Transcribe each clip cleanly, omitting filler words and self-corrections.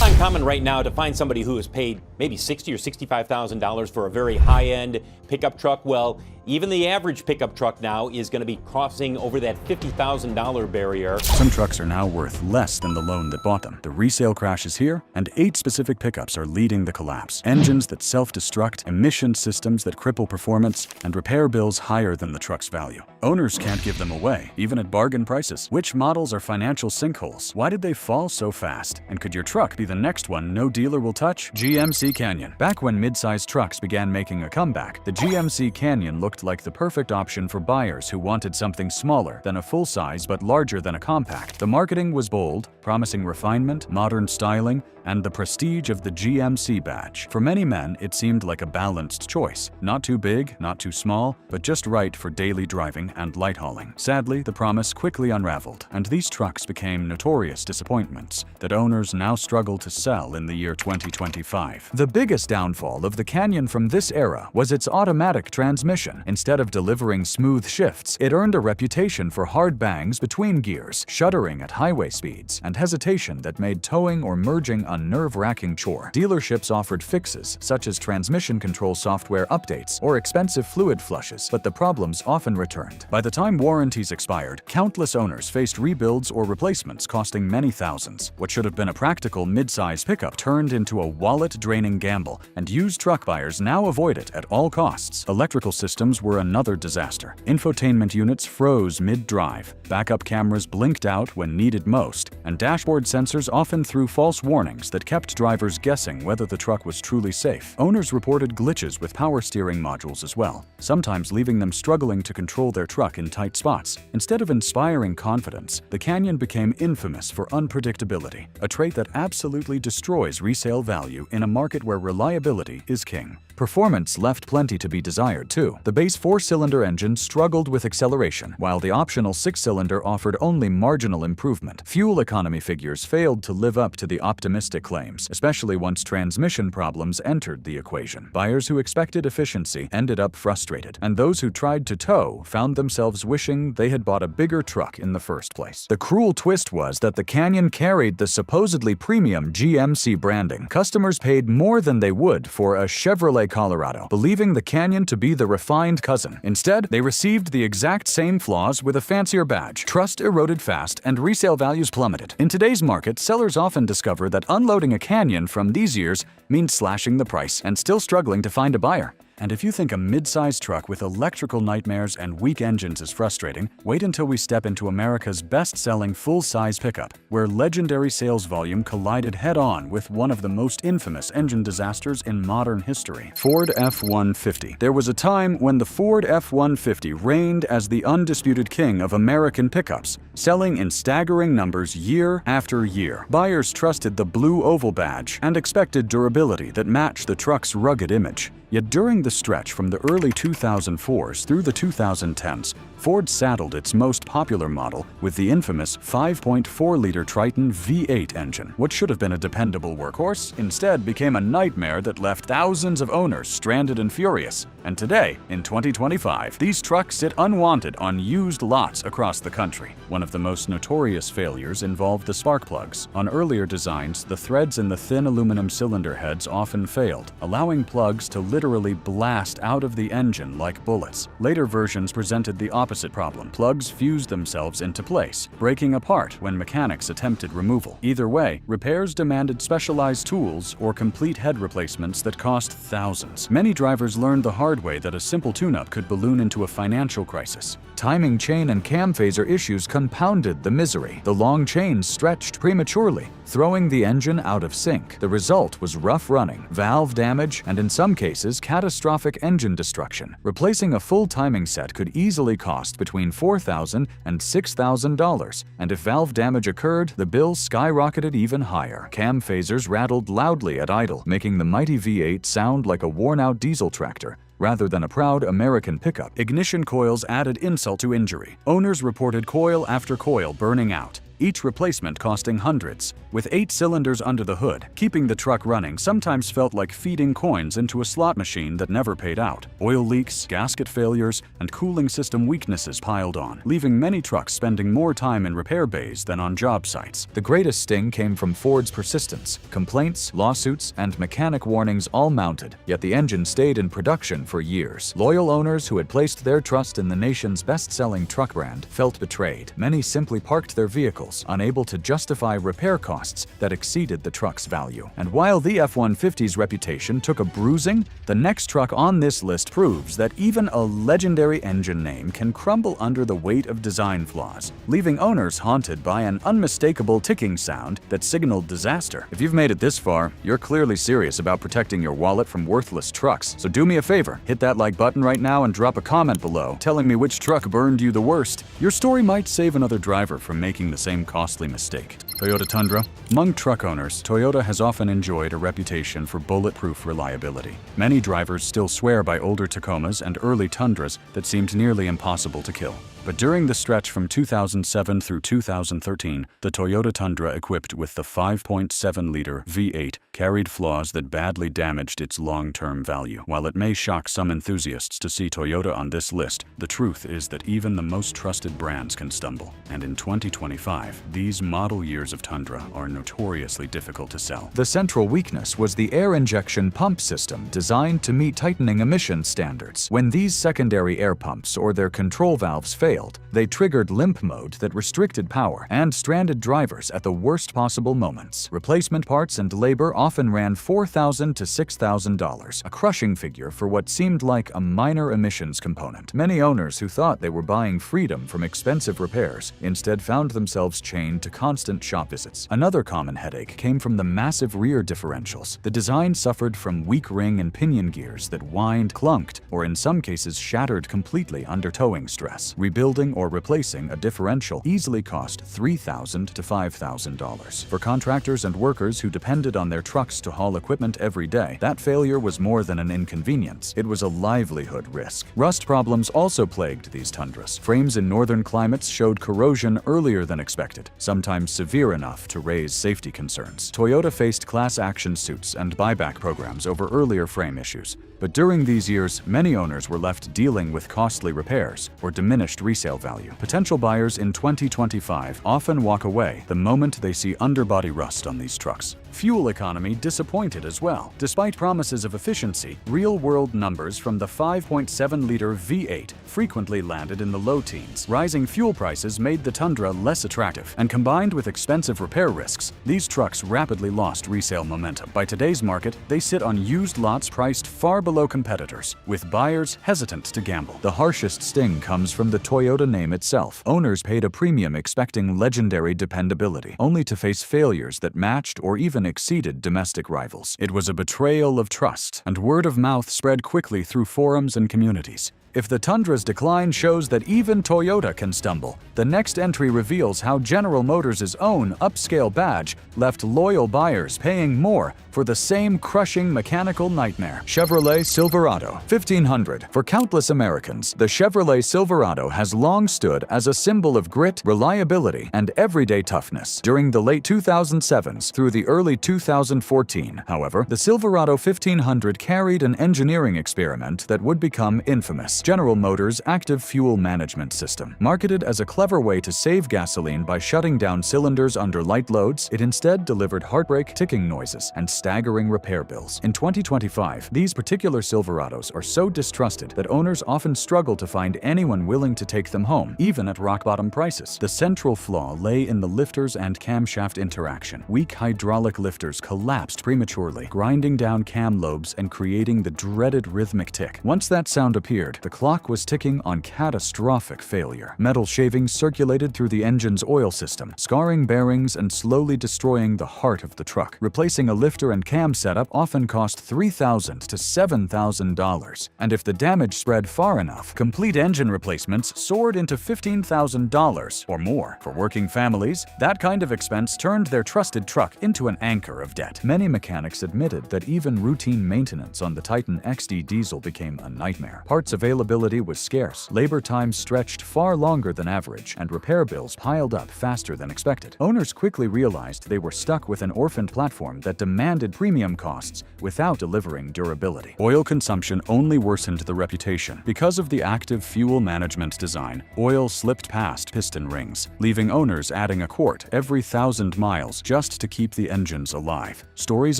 Uncommon right now to find somebody who has paid maybe $60,000 or $65,000 for a very high-end pickup truck. Well, even the average pickup truck now is going to be crossing over that $50,000 barrier. Some trucks are now worth less than the loan that bought them. The resale crash is here, and 8 specific pickups are leading the collapse. Engines that self-destruct, emission systems that cripple performance, and repair bills higher than the truck's value. Owners can't give them away, even at bargain prices. Which models are financial sinkholes? Why did they fall so fast? And could your truck be the next one no dealer will touch? GMC Canyon. Back when mid-sized trucks began making a comeback, the GMC Canyon looked like the perfect option for buyers who wanted something smaller than a full-size but larger than a compact. The marketing was bold, promising refinement, modern styling, and the prestige of the GMC badge. For many men, it seemed like a balanced choice. Not too big, not too small, but just right for daily driving and light hauling. Sadly, the promise quickly unraveled, and these trucks became notorious disappointments that owners now struggle to sell in the year 2025. The biggest downfall of the Canyon from this era was its automatic transmission. Instead of delivering smooth shifts, it earned a reputation for hard bangs between gears, shuddering at highway speeds, and hesitation that made towing or merging a nerve-wracking chore. Dealerships offered fixes, such as transmission control software updates or expensive fluid flushes, but the problems often returned. By the time warranties expired, countless owners faced rebuilds or replacements costing many thousands. What should have been a practical mid-size pickup turned into a wallet-draining gamble, and used truck buyers now avoid it at all costs. Electrical systems were another disaster. Infotainment units froze mid-drive, backup cameras blinked out when needed most, and dashboard sensors often threw false warnings that kept drivers guessing whether the truck was truly safe. Owners reported glitches with power steering modules as well, sometimes leaving them struggling to control their truck in tight spots. Instead of inspiring confidence, the Canyon became infamous for unpredictability, a trait that absolutely destroys resale value in a market where reliability is king. Performance left plenty to be desired, too. The base 4-cylinder engine struggled with acceleration, while the optional 6-cylinder offered only marginal improvement. Fuel economy figures failed to live up to the optimistic claims, especially once transmission problems entered the equation. Buyers who expected efficiency ended up frustrated, and those who tried to tow found themselves wishing they had bought a bigger truck in the first place. The cruel twist was that the Canyon carried the supposedly premium GMC branding. Customers paid more than they would for a Chevrolet Colorado, believing the Canyon to be the refined cousin. Instead, they received the exact same flaws with a fancier badge. Trust eroded fast, and resale values plummeted. In today's market, sellers often discover that unloading a Canyon from these years means slashing the price and still struggling to find a buyer. And if you think a mid-sized truck with electrical nightmares and weak engines is frustrating, wait until we step into America's best-selling full-size pickup, where legendary sales volume collided head-on with one of the most infamous engine disasters in modern history: Ford F-150. There was a time when the Ford F-150 reigned as the undisputed king of American pickups, selling in staggering numbers year after year. Buyers trusted the blue oval badge and expected durability that matched the truck's rugged image. Yet during the stretch from the early 2004s through the 2010s, Ford saddled its most popular model with the infamous 5.4-liter Triton V8 engine. What should have been a dependable workhorse instead became a nightmare that left thousands of owners stranded and furious. And today, in 2025, these trucks sit unwanted on used lots across the country. One of the most notorious failures involved the spark plugs. On earlier designs, the threads in the thin aluminum cylinder heads often failed, allowing plugs to literally blast out of the engine like bullets. Later versions presented the opposite problem. Plugs fused themselves into place, breaking apart when mechanics attempted removal. Either way, repairs demanded specialized tools or complete head replacements that cost thousands. Many drivers learned the hard way that a simple tune-up could balloon into a financial crisis. Timing chain and cam phaser issues compounded the misery. The long chains stretched prematurely, throwing the engine out of sync. The result was rough running, valve damage, and in some cases, catastrophic engine destruction. Replacing a full timing set could easily cost between $4,000 and $6,000, and if valve damage occurred, the bill skyrocketed even higher. Cam phasers rattled loudly at idle, making the mighty V8 sound like a worn-out diesel tractor rather than a proud American pickup. Ignition coils added insult to injury. Owners reported coil after coil burning out. each replacement costing hundreds. With 8 cylinders under the hood, keeping the truck running sometimes felt like feeding coins into a slot machine that never paid out. Oil leaks, gasket failures, and cooling system weaknesses piled on, leaving many trucks spending more time in repair bays than on job sites. The greatest sting came from Ford's persistence. Complaints, lawsuits, and mechanic warnings all mounted, yet the engine stayed in production for years. Loyal owners who had placed their trust in the nation's best-selling truck brand felt betrayed. Many simply parked their vehicles, unable to justify repair costs that exceeded the truck's value. And while the F-150's reputation took a bruising, the next truck on this list proves that even a legendary engine name can crumble under the weight of design flaws, leaving owners haunted by an unmistakable ticking sound that signaled disaster. If you've made it this far, you're clearly serious about protecting your wallet from worthless trucks. So do me a favor, hit that like button right now and drop a comment below telling me which truck burned you the worst. Your story might save another driver from making the same costly mistake. Toyota Tundra. Among truck owners, Toyota has often enjoyed a reputation for bulletproof reliability. Many drivers still swear by older Tacomas and early Tundras that seemed nearly impossible to kill. But during the stretch from 2007 through 2013, the Toyota Tundra equipped with the 5.7-liter V8 carried flaws that badly damaged its long-term value. While it may shock some enthusiasts to see Toyota on this list, the truth is that even the most trusted brands can stumble. And in 2025, these model years of Tundra are notoriously difficult to sell. The central weakness was the air injection pump system designed to meet tightening emission standards. When these secondary air pumps or their control valves failed, they triggered limp mode that restricted power and stranded drivers at the worst possible moments. Replacement parts and labor often ran $4,000 to $6,000, a crushing figure for what seemed like a minor emissions component. Many owners who thought they were buying freedom from expensive repairs instead found themselves chained to constant shop visits. Another common headache came from the massive rear differentials. The design suffered from weak ring and pinion gears that whined, clunked, or in some cases shattered completely under towing stress. Rebuilding or replacing a differential easily cost $3,000 to $5,000. For contractors and workers who depended on their trucks to haul equipment every day, that failure was more than an inconvenience. It was a livelihood risk. Rust problems also plagued these Tundras. Frames in northern climates showed corrosion earlier than expected, sometimes severe enough to raise safety concerns. Toyota faced class action suits and buyback programs over earlier frame issues. But during these years, many owners were left dealing with costly repairs or diminished resale value. Potential buyers in 2025 often walk away the moment they see underbody rust on these trucks. Fuel economy disappointed as well. Despite promises of efficiency, real-world numbers from the 5.7-liter V8 frequently landed in the low teens. Rising fuel prices made the Tundra less attractive, and combined with expensive repair risks, these trucks rapidly lost resale momentum. By today's market, they sit on used lots priced far below competitors, with buyers hesitant to gamble. The harshest sting comes from the Toyota name itself. Owners paid a premium expecting legendary dependability, only to face failures that matched or even exceeded domestic rivals. It was a betrayal of trust, and word of mouth spread quickly through forums and communities. If the Tundra's decline shows that even Toyota can stumble, the next entry reveals how General Motors' own upscale badge left loyal buyers paying more for the same crushing mechanical nightmare. Chevrolet Silverado 1500. For countless Americans, the Chevrolet Silverado has long stood as a symbol of grit, reliability, and everyday toughness. During the late 2007s through the early 2014, however, the Silverado 1500 carried an engineering experiment that would become infamous. General Motors' active fuel management system. Marketed as a clever way to save gasoline by shutting down cylinders under light loads, it instead delivered heartbreak ticking noises and staggering repair bills. In 2025, these particular Silverados are so distrusted that owners often struggle to find anyone willing to take them home, even at rock-bottom prices. The central flaw lay in the lifters and camshaft interaction. Weak hydraulic lifters collapsed prematurely, grinding down cam lobes and creating the dreaded rhythmic tick. Once that sound appeared, the clock was ticking on catastrophic failure. Metal shavings circulated through the engine's oil system, scarring bare bearings and slowly destroying the heart of the truck. Replacing a lifter and cam setup often cost $3,000 to $7,000, and if the damage spread far enough, complete engine replacements soared into $15,000 or more. For working families, that kind of expense turned their trusted truck into an anchor of debt. Many mechanics admitted that even routine maintenance on the Titan XD diesel became a nightmare. Parts availability was scarce, labor times stretched far longer than average, and repair bills piled up faster than expected. Owners quickly realized they were stuck with an orphaned platform that demanded premium costs without delivering durability. Oil consumption only worsened the reputation. Because of the active fuel management design, oil slipped past piston rings, leaving owners adding a quart every 1,000 miles just to keep the engines alive. Stories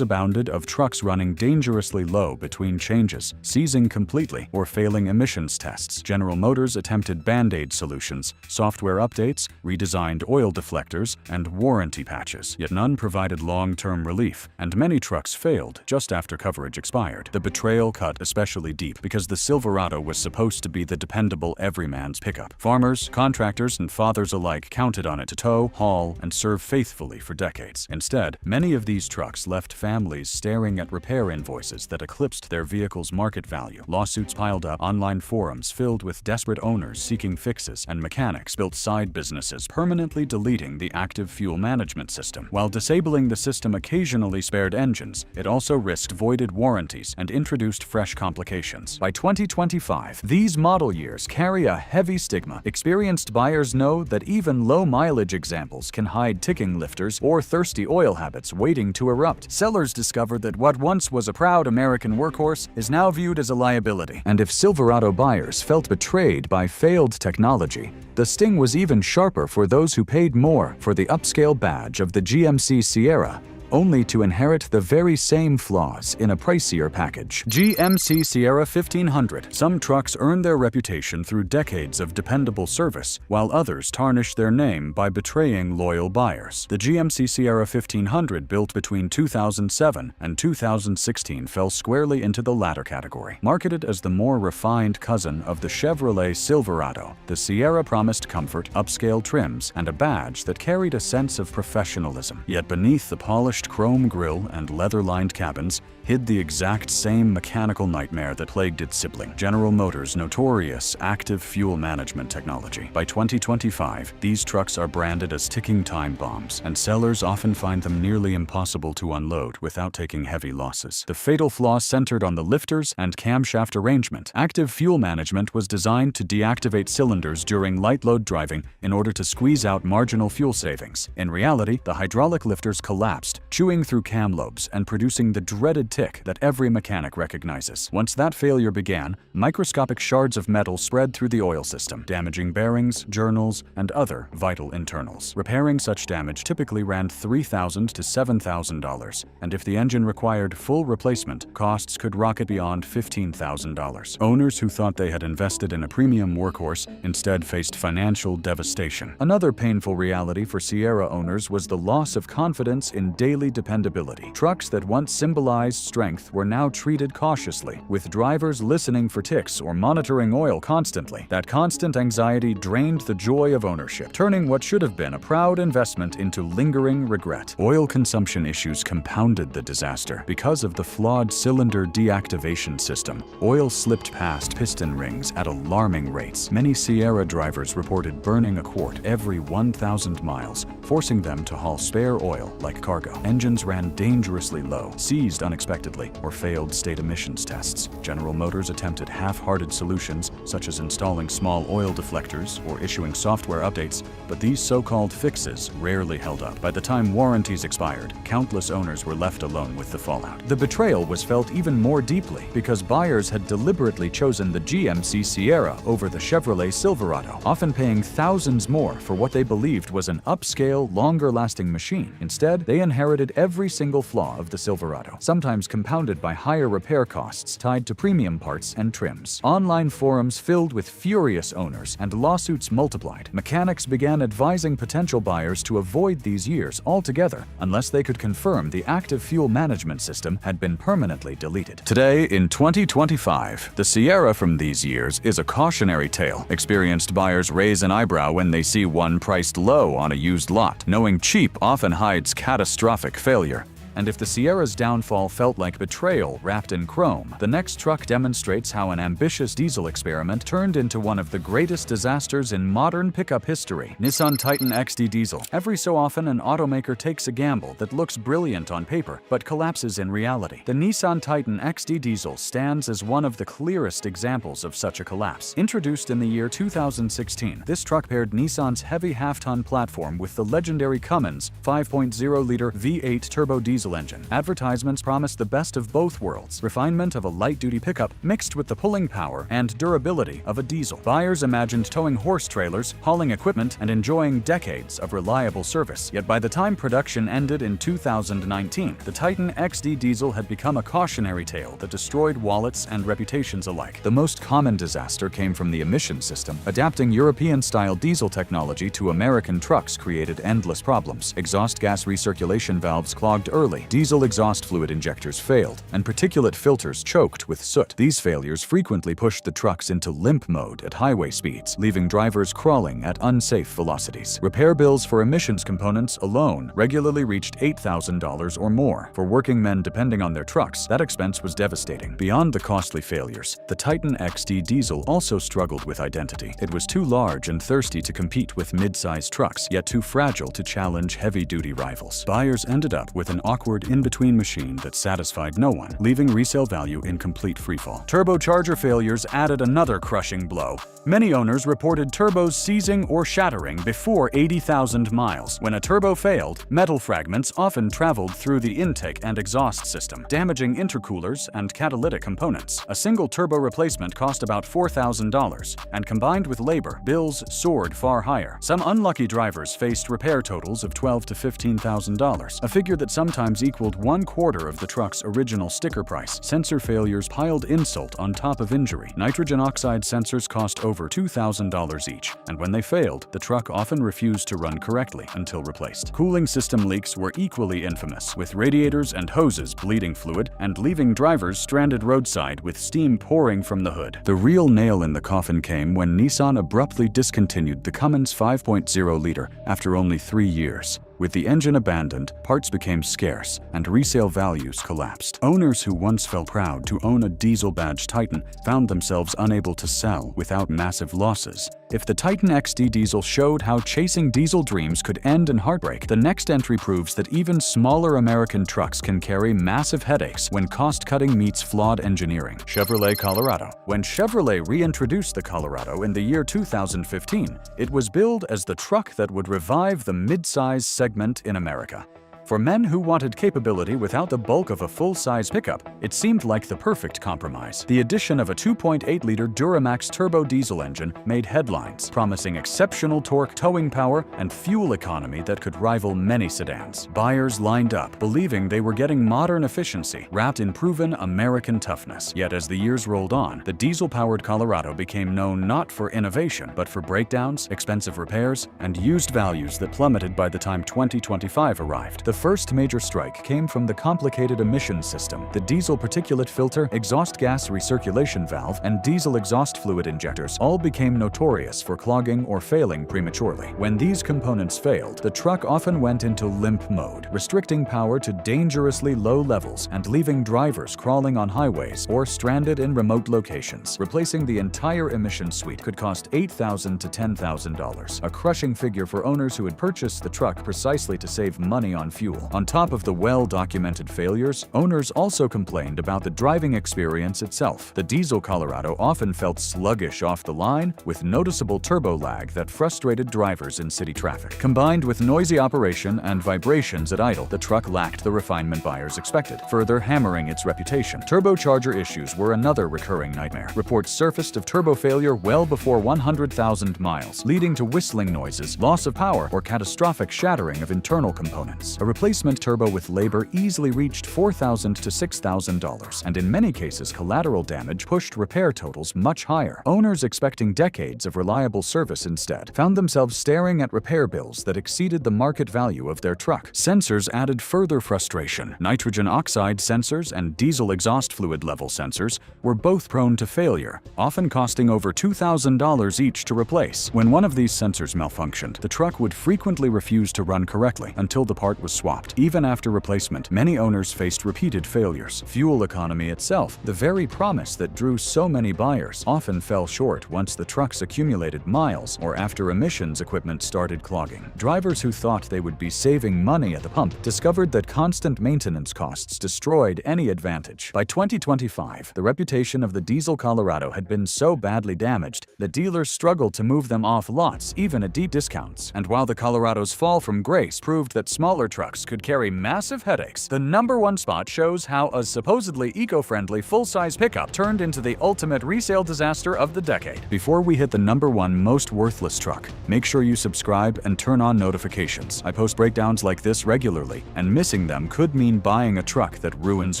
abounded of trucks running dangerously low between changes, seizing completely, or failing emissions tests. General Motors attempted band-aid solutions, software updates, redesigned oil deflectors, and warranty patches, yet none provided long-term relief, and many trucks failed just after coverage expired. The betrayal cut especially deep because the Silverado was supposed to be the dependable everyman's pickup. Farmers, contractors, and fathers alike counted on it to tow, haul, and serve faithfully for decades. Instead, many of these trucks left families staring at repair invoices that eclipsed their vehicle's market value. Lawsuits piled up, online forums filled with desperate owners seeking fixes, and mechanics built side businesses permanently deleting the active fuel management system. While disabling the system occasionally spared engines, it also risked voided warranties and introduced fresh complications. By 2025, these model years carry a heavy stigma. Experienced buyers know that even low-mileage examples can hide ticking lifters or thirsty oil habits waiting to erupt. Sellers discover that what once was a proud American workhorse is now viewed as a liability. And if Silverado buyers felt betrayed by failed technology, the sting was even sharper for those who paid more for the upscale badge of the GMC Sierra, only to inherit the very same flaws in a pricier package. GMC Sierra 1500. Some trucks earn their reputation through decades of dependable service, while others tarnish their name by betraying loyal buyers. The GMC Sierra 1500, built between 2007 and 2016, fell squarely into the latter category. Marketed as the more refined cousin of the Chevrolet Silverado, the Sierra promised comfort, upscale trims, and a badge that carried a sense of professionalism. Yet beneath the polished chrome grille and leather-lined cabins hid the exact same mechanical nightmare that plagued its sibling, General Motors' notorious active fuel management technology. By 2025, these trucks are branded as ticking time bombs, and sellers often find them nearly impossible to unload without taking heavy losses. The fatal flaw centered on the lifters and camshaft arrangement. Active fuel management was designed to deactivate cylinders during light load driving in order to squeeze out marginal fuel savings. In reality, the hydraulic lifters collapsed, chewing through cam lobes and producing the dreaded tick that every mechanic recognizes. Once that failure began, microscopic shards of metal spread through the oil system, damaging bearings, journals, and other vital internals. Repairing such damage typically ran $3,000 to $7,000, and if the engine required full replacement, costs could rocket beyond $15,000. Owners who thought they had invested in a premium workhorse instead faced financial devastation. Another painful reality for Sierra owners was the loss of confidence in daily dependability. Trucks that once symbolized strength were now treated cautiously, with drivers listening for ticks or monitoring oil constantly. That constant anxiety drained the joy of ownership, turning what should have been a proud investment into lingering regret. Oil consumption issues compounded the disaster. Because of the flawed cylinder deactivation system, oil slipped past piston rings at alarming rates. Many Sierra drivers reported burning a quart every 1,000 miles, forcing them to haul spare oil like cargo. Engines ran dangerously low, seized unexpectedly, or failed state emissions tests. General Motors attempted half-hearted solutions, such as installing small oil deflectors or issuing software updates, but these so-called fixes rarely held up. By the time warranties expired, countless owners were left alone with the fallout. The betrayal was felt even more deeply because buyers had deliberately chosen the GMC Sierra over the Chevrolet Silverado, often paying thousands more for what they believed was an upscale, longer-lasting machine. Instead, they inherited every single flaw of the Silverado, sometimes compounded by higher repair costs tied to premium parts and trims. Online forums forums filled with furious owners, and lawsuits multiplied. Mechanics began advising potential buyers to avoid these years altogether unless they could confirm the active fuel management system had been permanently deleted. Today, in 2025, the Sierra from these years is a cautionary tale. Experienced buyers raise an eyebrow when they see one priced low on a used lot, knowing cheap often hides catastrophic failure. And if the Sierra's downfall felt like betrayal wrapped in chrome, the next truck demonstrates how an ambitious diesel experiment turned into one of the greatest disasters in modern pickup history. Nissan Titan XD Diesel. Every so often, an automaker takes a gamble that looks brilliant on paper, but collapses in reality. The Nissan Titan XD Diesel stands as one of the clearest examples of such a collapse. Introduced in the year 2016, this truck paired Nissan's heavy half-ton platform with the legendary Cummins 5.0-liter V8 turbo diesel engine. Advertisements promised the best of both worlds: refinement of a light-duty pickup mixed with the pulling power and durability of a diesel. Buyers imagined towing horse trailers, hauling equipment, and enjoying decades of reliable service. Yet by the time production ended in 2019, the Titan XD Diesel had become a cautionary tale that destroyed wallets and reputations alike. The most common disaster came from the emission system. Adapting European-style diesel technology to American trucks created endless problems. Exhaust gas recirculation valves clogged early, diesel exhaust fluid injectors failed, and particulate filters choked with soot. These failures frequently pushed the trucks into limp mode at highway speeds, leaving drivers crawling at unsafe velocities. Repair bills for emissions components alone regularly reached $8,000 or more. For working men depending on their trucks, that expense was devastating. Beyond the costly failures, the Titan XD Diesel also struggled with identity. It was too large and thirsty to compete with mid-sized trucks, yet too fragile to challenge heavy-duty rivals. Buyers ended up with an awkward in-between machine that satisfied no one, leaving resale value in complete freefall. Turbocharger failures added another crushing blow. Many owners reported turbos seizing or shattering before 80,000 miles. When a turbo failed, metal fragments often traveled through the intake and exhaust system, damaging intercoolers and catalytic components. A single turbo replacement cost about $4,000, and combined with labor, bills soared far higher. Some unlucky drivers faced repair totals of $12,000 to $15,000, a figure that sometimes equaled 1/4 of the truck's original sticker price. Sensor failures piled insult on top of injury. Nitrogen oxide sensors cost over $2,000 each, and when they failed, the truck often refused to run correctly until replaced. Cooling system leaks were equally infamous, with radiators and hoses bleeding fluid and leaving drivers stranded roadside with steam pouring from the hood. The real nail in the coffin came when Nissan abruptly discontinued the Cummins 5.0-liter after only 3 years. With the engine abandoned, parts became scarce, and resale values collapsed. Owners who once felt proud to own a diesel-badged Titan found themselves unable to sell without massive losses. If the Titan XD Diesel showed how chasing diesel dreams could end in heartbreak, the next entry proves that even smaller American trucks can carry massive headaches when cost-cutting meets flawed engineering. Chevrolet Colorado. When Chevrolet reintroduced the Colorado in the year 2015, it was billed as the truck that would revive the mid-size segment in America. For men who wanted capability without the bulk of a full-size pickup, it seemed like the perfect compromise. The addition of a 2.8-liter Duramax turbo diesel engine made headlines, promising exceptional torque, towing power, and fuel economy that could rival many sedans. Buyers lined up, believing they were getting modern efficiency wrapped in proven American toughness. Yet as the years rolled on, the diesel-powered Colorado became known not for innovation, but for breakdowns, expensive repairs, and used values that plummeted by the time 2025 arrived. The first major strike came from the complicated emissions system. The diesel particulate filter, exhaust gas recirculation valve, and diesel exhaust fluid injectors all became notorious for clogging or failing prematurely. When these components failed, the truck often went into limp mode, restricting power to dangerously low levels and leaving drivers crawling on highways or stranded in remote locations. Replacing the entire emissions suite could cost $8,000 to $10,000, a crushing figure for owners who had purchased the truck precisely to save money on fuel. On top of the well-documented failures, owners also complained about the driving experience itself. The diesel Colorado often felt sluggish off the line, with noticeable turbo lag that frustrated drivers in city traffic. Combined with noisy operation and vibrations at idle, the truck lacked the refinement buyers expected, further hammering its reputation. Turbocharger issues were another recurring nightmare. Reports surfaced of turbo failure well before 100,000 miles, leading to whistling noises, loss of power, or catastrophic shattering of internal components. A replacement turbo with labor easily reached $4,000 to $6,000, and in many cases collateral damage pushed repair totals much higher. Owners expecting decades of reliable service instead found themselves staring at repair bills that exceeded the market value of their truck. Sensors added further frustration. Nitrogen oxide sensors and diesel exhaust fluid level sensors were both prone to failure, often costing over $2,000 each to replace. When one of these sensors malfunctioned, the truck would frequently refuse to run correctly until the part was swapped. Even after replacement, many owners faced repeated failures. Fuel economy itself, the very promise that drew so many buyers, often fell short once the trucks accumulated miles or after emissions equipment started clogging. Drivers who thought they would be saving money at the pump discovered that constant maintenance costs destroyed any advantage. By 2025, the reputation of the diesel Colorado had been so badly damaged that dealers struggled to move them off lots, even at deep discounts. And while the Colorado's fall from grace proved that smaller trucks could carry massive headaches, the #1 spot shows how a supposedly eco-friendly full-size pickup turned into the ultimate resale disaster of the decade. Before we hit the #1 most worthless truck, make sure you subscribe and turn on notifications. I post breakdowns like this regularly, and missing them could mean buying a truck that ruins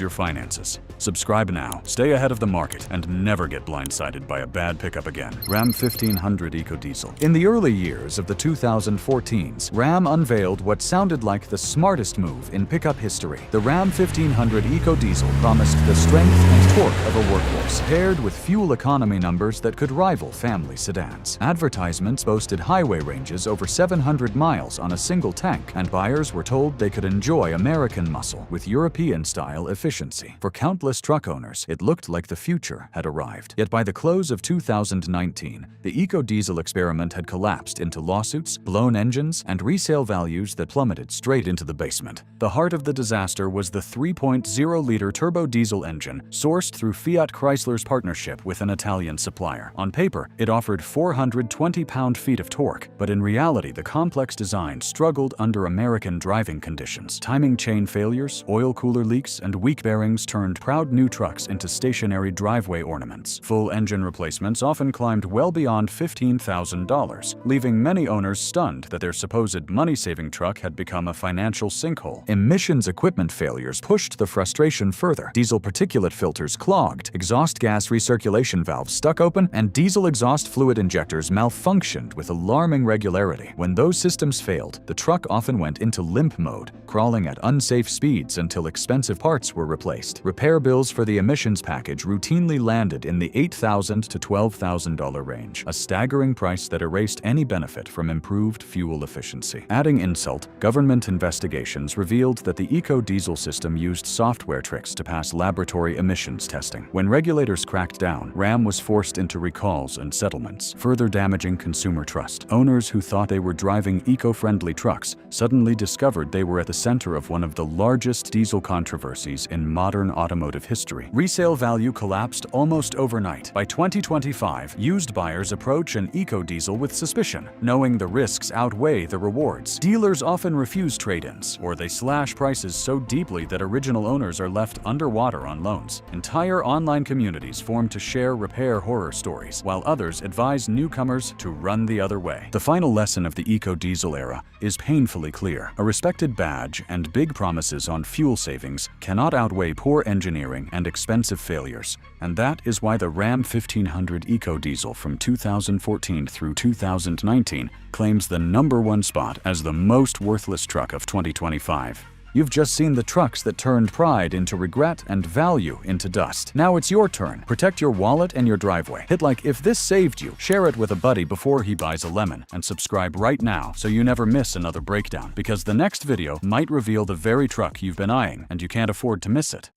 your finances. Subscribe now, stay ahead of the market, and never get blindsided by a bad pickup again. Ram 1500 EcoDiesel. In the early years of the 2014s, Ram unveiled what sounded like the smartest move in pickup history. The Ram 1500 EcoDiesel promised the strength and torque of a workhorse, paired with fuel economy numbers that could rival family sedans. Advertisements boasted highway ranges over 700 miles on a single tank, and buyers were told they could enjoy American muscle with European-style efficiency. For countless truck owners, it looked like the future had arrived. Yet by the close of 2019, the EcoDiesel experiment had collapsed into lawsuits, blown engines, and resale values that plummeted straight into the basement. The heart of the disaster was the 3.0-liter turbo diesel engine sourced through Fiat Chrysler's partnership with an Italian supplier. On paper, it offered 420 pound-feet of torque, but in reality, the complex design struggled under American driving conditions. Timing chain failures, oil cooler leaks, and weak bearings turned proud new trucks into stationary driveway ornaments. Full engine replacements often climbed well beyond $15,000, leaving many owners stunned that their supposed money-saving truck had become a financial sinkhole. Emissions equipment failures pushed the frustration further. Diesel particulate filters clogged, exhaust gas recirculation valves stuck open, and diesel exhaust fluid injectors malfunctioned with alarming regularity. When those systems failed, the truck often went into limp mode, crawling at unsafe speeds until expensive parts were replaced. Repair bills for the emissions package routinely landed in the $8,000 to $12,000 range, a staggering price that erased any benefit from improved fuel efficiency. Adding insult, government investigations revealed that the EcoDiesel system used software tricks to pass laboratory emissions testing. When regulators cracked down, Ram was forced into recalls and settlements, further damaging consumer trust. Owners who thought they were driving eco-friendly trucks suddenly discovered they were at the center of one of the largest diesel controversies in modern automotive history. Resale value collapsed almost overnight. By 2025, used buyers approach an EcoDiesel with suspicion, knowing the risks outweigh the rewards. Dealers often refuse trade-ins, or they slash prices so deeply that original owners are left underwater on loans. Entire online communities form to share repair horror stories, while others advise newcomers to run the other way. The final lesson of the EcoDiesel era is painfully clear. A respected badge and big promises on fuel savings cannot outweigh poor engineering and expensive failures, and that is why the Ram 1500 EcoDiesel from 2014 through 2019 claims the #1 spot as the most worthless truck of 2025. You've just seen the trucks that turned pride into regret and value into dust. Now it's your turn. Protect your wallet and your driveway. Hit like if this saved you, share it with a buddy before he buys a lemon, and subscribe right now so you never miss another breakdown, because the next video might reveal the very truck you've been eyeing and you can't afford to miss it.